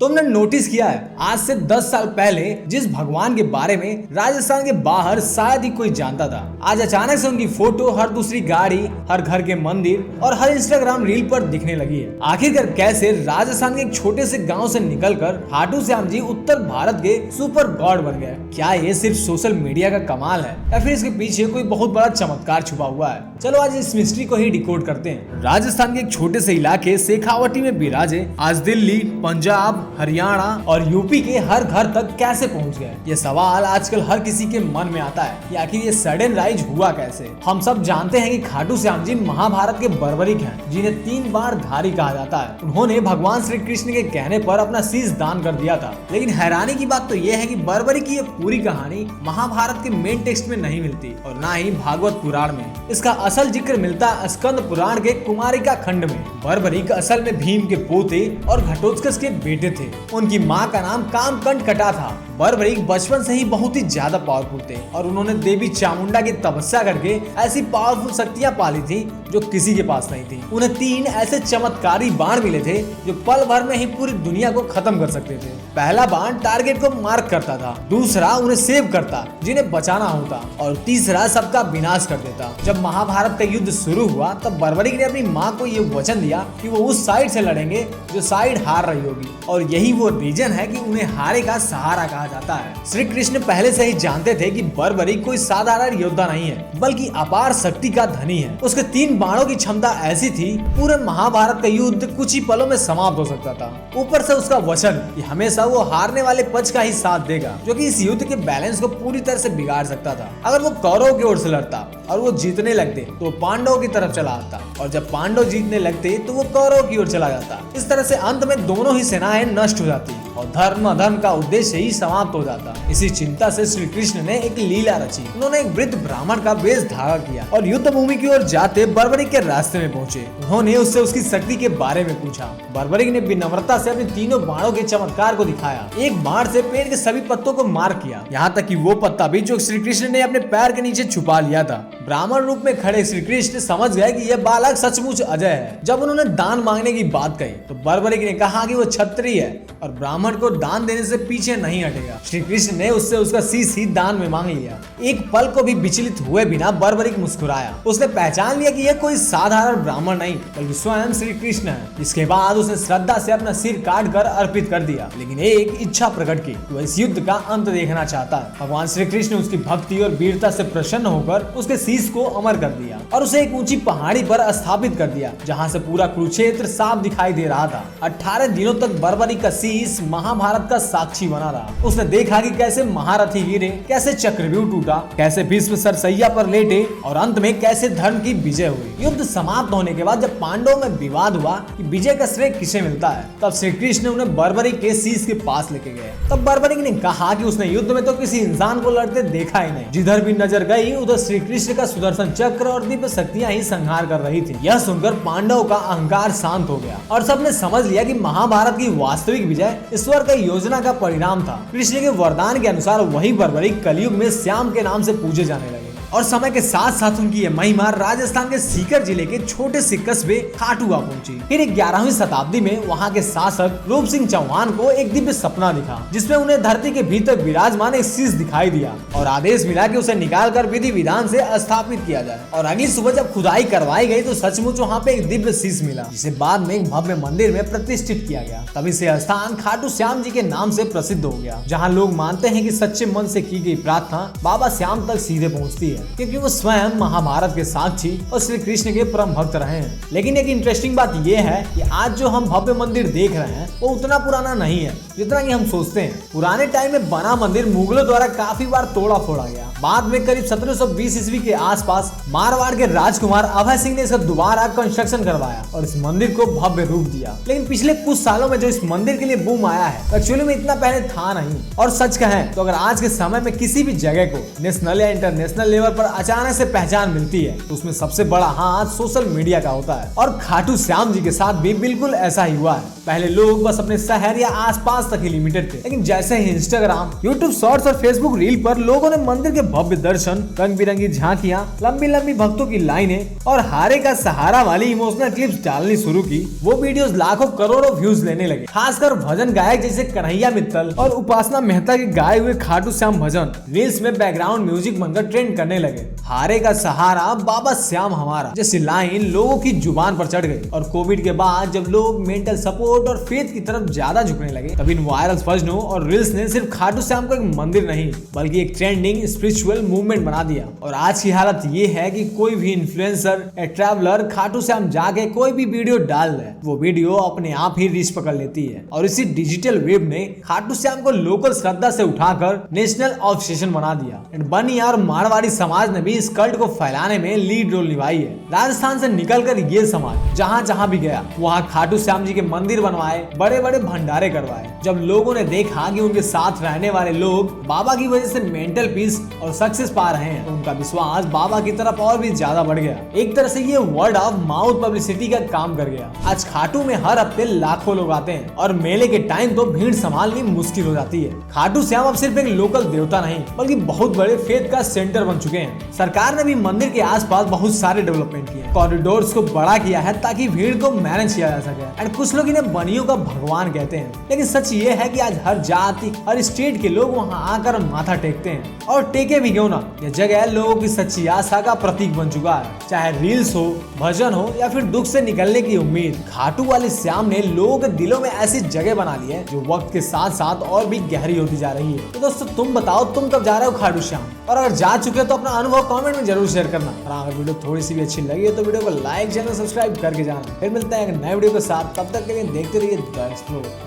तुमने नोटिस किया है आज से 10 साल पहले जिस भगवान के बारे में राजस्थान के बाहर शायद ही कोई जानता था, आज अचानक से उनकी फोटो हर दूसरी गाड़ी, हर घर के मंदिर और हर इंस्टाग्राम रील पर दिखने लगी है। आखिरकार कैसे राजस्थान के एक छोटे से गांव से निकलकर खाटू श्याम जी उत्तर भारत के सुपर गॉड बन गए? क्या ये सिर्फ सोशल मीडिया का कमाल है या फिर इसके पीछे कोई बहुत बड़ा चमत्कार छुपा हुआ है? चलो आज इस मिस्ट्री को ही डिकोड करते हैं। राजस्थान के एक छोटे से इलाके शेखावटी में बिराजे आज दिल्ली, पंजाब, हरियाणा और यूपी के हर घर तक कैसे पहुंच गए? ये सवाल आजकल हर किसी के मन में आता है कि आखिर ये सडन राइज हुआ कैसे? हम सब जानते हैं कि खाटू श्याम जी महाभारत के बर्बरिक हैं, जिन्हें 3 बार धारी कहा जाता है। उन्होंने भगवान श्री कृष्ण के कहने पर अपना शीश दान कर दिया था। लेकिन हैरानी की बात तो ये है कि बर्बरी की ये पूरी कहानी महाभारत के मेन टेक्स्ट में नहीं मिलती और न ही भागवत पुराण में। इसका असल जिक्र मिलता है स्कंद पुराण के कुमारिका खंड में। बर्बरिक असल में भीम के पोते और घटोत्कच के बेटे थे। उनकी माँ का नाम कामकंठ कटा था। बर्बरिक बचपन से ही बहुत ही ज्यादा पावरफुल थे और उन्होंने देवी चामुंडा की तपस्या करके ऐसी पावरफुल शक्तियां पाली थी जो किसी के पास नहीं थी। उन्हें 3 ऐसे चमत्कारी बाण मिले थे जो पल भर में ही पूरी दुनिया को खत्म कर सकते थे। पहला बाण टारगेट को मार्क करता था, दूसरा उन्हें सेव करता जिन्हें बचाना होता और तीसरा सबका विनाश कर देता। जब महाभारत का युद्ध शुरू हुआ तब बर्बरिक ने अपनी माँ को ये वचन दिया कि वो उस साइड से लड़ेंगे जो साइड हार रही होगी और यही वो रीजन है कि उन्हें हारे का सहारा कहा जाता है। श्री कृष्ण पहले से ही जानते थे कि बर्बरिक कोई साधारण योद्धा नहीं है बल्कि अपार शक्ति का धनी है। उसके 3 बाणों की क्षमता ऐसी थी पूरे महाभारत का युद्ध कुछ ही पलों में समाप्त हो सकता था। ऊपर से उसका वचन कि हमेशा वो हारने वाले पक्ष का ही साथ देगा, जो कि इस युद्ध के बैलेंस को पूरी तरह से बिगाड़ सकता था। अगर वो कौरव की ओर से लड़ता और वो जीतने लगते तो पांडवों की तरफ चला आता और जब पांडव जीतने लगते तो वो कौरव की ओर चला जाता। इस तरह से अंत में दोनों ही सेनाएं नष्ट हो जाती और धर्म का उद्देश्य ही समाप्त हो जाता। इसी चिंता से श्री कृष्ण ने एक लीला रची। उन्होंने एक वृद्ध ब्राह्मण का वेश धारण किया और युद्ध भूमि की ओर जाते बर्बरिक के रास्ते में पहुंचे। उन्होंने उससे उसकी शक्ति के बारे में पूछा। बर्बरिक ने विनम्रता से अपने तीनों बाणों के चमत्कार को दिखाया। एक बाण से पेड़ के सभी पत्तों को मार किया, यहाँ तक कि वो पत्ता भी जो श्री कृष्ण ने अपने पैर के नीचे छुपा लिया था। ब्राह्मण रूप में खड़े श्री कृष्ण समझ गए कि यह बालक सचमुच अजय है। जब उन्होंने दान मांगने की बात कही तो बर्बरिक ने कहा कि वो क्षत्रिय है और ब्राह्मण को दान देने से पीछे नहीं हटेगा। श्री कृष्ण ने उससे उसका शीश ही दान में मांग लिया। एक पल को भी विचलित हुए बिना बर्बरिक मुस्कुराया। उसने पहचान लिया कि यह कोई साधारण ब्राह्मण नहीं बल्कि स्वयं श्री कृष्ण है। इसके बाद उसने श्रद्धा से अपना सिर काट कर अर्पित कर दिया, लेकिन एक इच्छा प्रकट की, वो इस युद्ध का अंत देखना चाहता है। भगवान श्री कृष्ण उसकी भक्ति और वीरता से प्रसन्न होकर उसके शीश को अमर कर दिया और उसे एक ऊंची पहाड़ी पर स्थापित कर दिया, जहाँ से पूरा कुरुक्षेत्र साफ दिखाई दे रहा था। 18 दिनों तक बर्बरिक का शीश महाभारत का साक्षी बना रहा। उसने देखा कि कैसे महारथी गिरे, कैसे चक्रव्यूह टूटा, कैसे भीष्म सरसैया पर लेटे और अंत में कैसे धर्म की विजय हुई। युद्ध समाप्त होने के बाद जब पांडवों में विवाद हुआ कि विजय का श्रेय किसे मिलता है, तब श्री कृष्ण उन्हें बर्बरिक के शीश के पास लेके गए। तब बर्बरिक ने कहा कि उसने युद्ध में तो किसी इंसान को लड़ते देखा ही नहीं। जिधर भी नजर गई उधर श्री कृष्ण का सुदर्शन चक्र और दिव्य शक्तियां ही संहार कर रही थी। यह सुनकर पांडवों का अहंकार शांत हो गया और सबने समझ लिया कि महाभारत की वास्तविक विजय ईश्वर का योजना का परिणाम था। कृष्ण के वरदान के अनुसार वही बर्बरिक कलयुग में श्याम के नाम से पूजे जाने लगे और समय के साथ साथ उनकी यह महिमा राजस्थान के सीकर जिले के छोटे से कस्बे खाटुआ पहुंची। फिर 11वीं शताब्दी में वहां के शासक रूप सिंह चौहान को एक दिव्य सपना दिखा, जिसमें उन्हें धरती के भीतर विराजमान एक शीश दिखाई दिया और आदेश मिला कि उसे निकालकर विधि विधान से स्थापित किया जाए। और अगली सुबह जब खुदाई करवाई गई तो सचमुच वहाँ पे एक दिव्य शीश मिला, जिसे बाद में एक भव्य मंदिर में प्रतिष्ठित किया गया। तभी से स्थान खाटू श्याम जी के नाम से प्रसिद्ध हो गया, जहाँ लोग मानते हैं कि सच्चे मन से की गई प्रार्थना बाबा श्याम तक सीधे पहुँचती है, क्योंकि वो स्वयं महाभारत के साक्षी और श्री कृष्ण के परम भक्त रहे हैं। लेकिन एक इंटरेस्टिंग बात ये है कि आज जो हम भव्य मंदिर देख रहे हैं वो उतना पुराना नहीं है जितना कि हम सोचते हैं। पुराने टाइम में बना मंदिर मुगलों द्वारा काफी बार तोड़ा फोड़ा गया। बाद में करीब 1720 ईस्वी के आसपास मारवाड़ के राजकुमार अभय सिंह ने इसका दोबारा कंस्ट्रक्शन करवाया और इस मंदिर को भव्य रूप दिया। लेकिन पिछले कुछ सालों में जो इस मंदिर के लिए बूम आया है एक्चुअली में इतना पहले था नहीं। और सच कहें तो अगर आज के समय में किसी भी जगह को नेशनल या इंटरनेशनल लेवल लेवल पर अचानक से पहचान मिलती है तो उसमें सबसे बड़ा हाथ सोशल मीडिया का होता है। और खाटू श्याम जी के साथ भी बिल्कुल ऐसा ही हुआ है। पहले लोग बस अपने शहर या आसपास तक ही लिमिटेड थे, लेकिन जैसे ही इंस्टाग्राम, यूट्यूब शॉर्ट्स और फेसबुक रील पर लोगों ने मंदिर के भव्य दर्शन, रंग बिरंगी झांकियां, लंबी लंबी भक्तों की लाइनें और हारे का सहारा वाली इमोशनल क्लिप्स डालनी शुरू की, वो वीडियोस लाखों करोड़ों व्यूज लेने लगे। खासकर भजन गायक जैसे कन्हैया मित्तल और उपासना मेहता के गाए हुए खाटू श्याम भजन रील्स में बैकग्राउंड म्यूजिक बनकर ट्रेंड करने लगे। हारे का सहारा, बाबा श्याम हमारा जैसी लाइन लोगों की जुबान पर चढ़ गई। और कोविड के बाद जब लोग मेंटल सपोर्ट और फेथ की तरफ ज्यादा झुकने लगे, तब इन वायरल भजनों और रील्स ने सिर्फ खाटू श्याम को एक मंदिर नहीं बल्कि एक ट्रेंडिंग स्पिरिचुअल मूवमेंट बना दिया। और आज की हालत ये है कि कोई भी इन्फ्लुएंसर या ट्रैवलर खाटू श्याम जाके कोई भी वीडियो डाल दे, वो वीडियो अपने आप ही रीच पकड़ लेती है। और इसी डिजिटल वेव ने खाटू श्याम को लोकल श्रद्धा से उठाकर नेशनल ऑब्सेशन बना दिया। बनिया और मारवाड़ी समाज ने भी इस कल्ट को फैलाने में लीड रोल निभाई है। राजस्थान से निकलकर ये समाज जहाँ जहाँ भी गया वहाँ खाटू श्याम जी के मंदिर बनवाए, बड़े बड़े भंडारे करवाए। जब लोगों ने देखा कि उनके साथ रहने वाले लोग बाबा की वजह से मेंटल पीस और सक्सेस पा रहे हैं, तो उनका विश्वास बाबा की तरफ और भी ज्यादा बढ़ गया। एक तरह से ये वर्ड ऑफ माउथ पब्लिसिटी का काम कर गया। आज खाटू में हर हफ्ते लाखों लोग आते हैं और मेले के टाइम तो भीड़ संभालनी मुश्किल हो जाती है। खाटू श्याम अब सिर्फ एक लोकल देवता नहीं बल्कि बहुत बड़े फेथ का सेंटर बन चुके हैं। सरकार ने भी मंदिर के आसपास बहुत सारे डेवलपमेंट किए, कॉरिडोर्स को बड़ा किया है ताकि भीड़ को मैनेज किया जा सके। एंड कुछ लोग इन्हें बनियों का भगवान कहते हैं, लेकिन सच ये है कि आज हर जाति हर स्टेट के लोग वहाँ आकर माथा टेकते हैं। और टेके भी क्यों ना, यह जगह लोगों की सच्ची आस्था का प्रतीक बन चुका है। चाहे रील्स हो, भजन हो या फिर दुख से निकलने की उम्मीद, खाटू वाले श्याम ने लोगों के दिलों में ऐसी जगह बना ली है जो वक्त के साथ साथ और भी गहरी होती जा रही है। तो दोस्तों तुम बताओ, तुम कब जा रहे हो खाटू श्याम? और अगर जा चुके हो तो अपना अनुभव कमेंट में जरूर शेयर करना। और अगर वीडियो थोड़ी सी भी अच्छी लगी है तो वीडियो को लाइक, चैनल सब्सक्राइब करके जाना। फिर मिलते हैं एक नए वीडियो के साथ, तब तक के लिए देखते रहिए द एक्सप्लोर।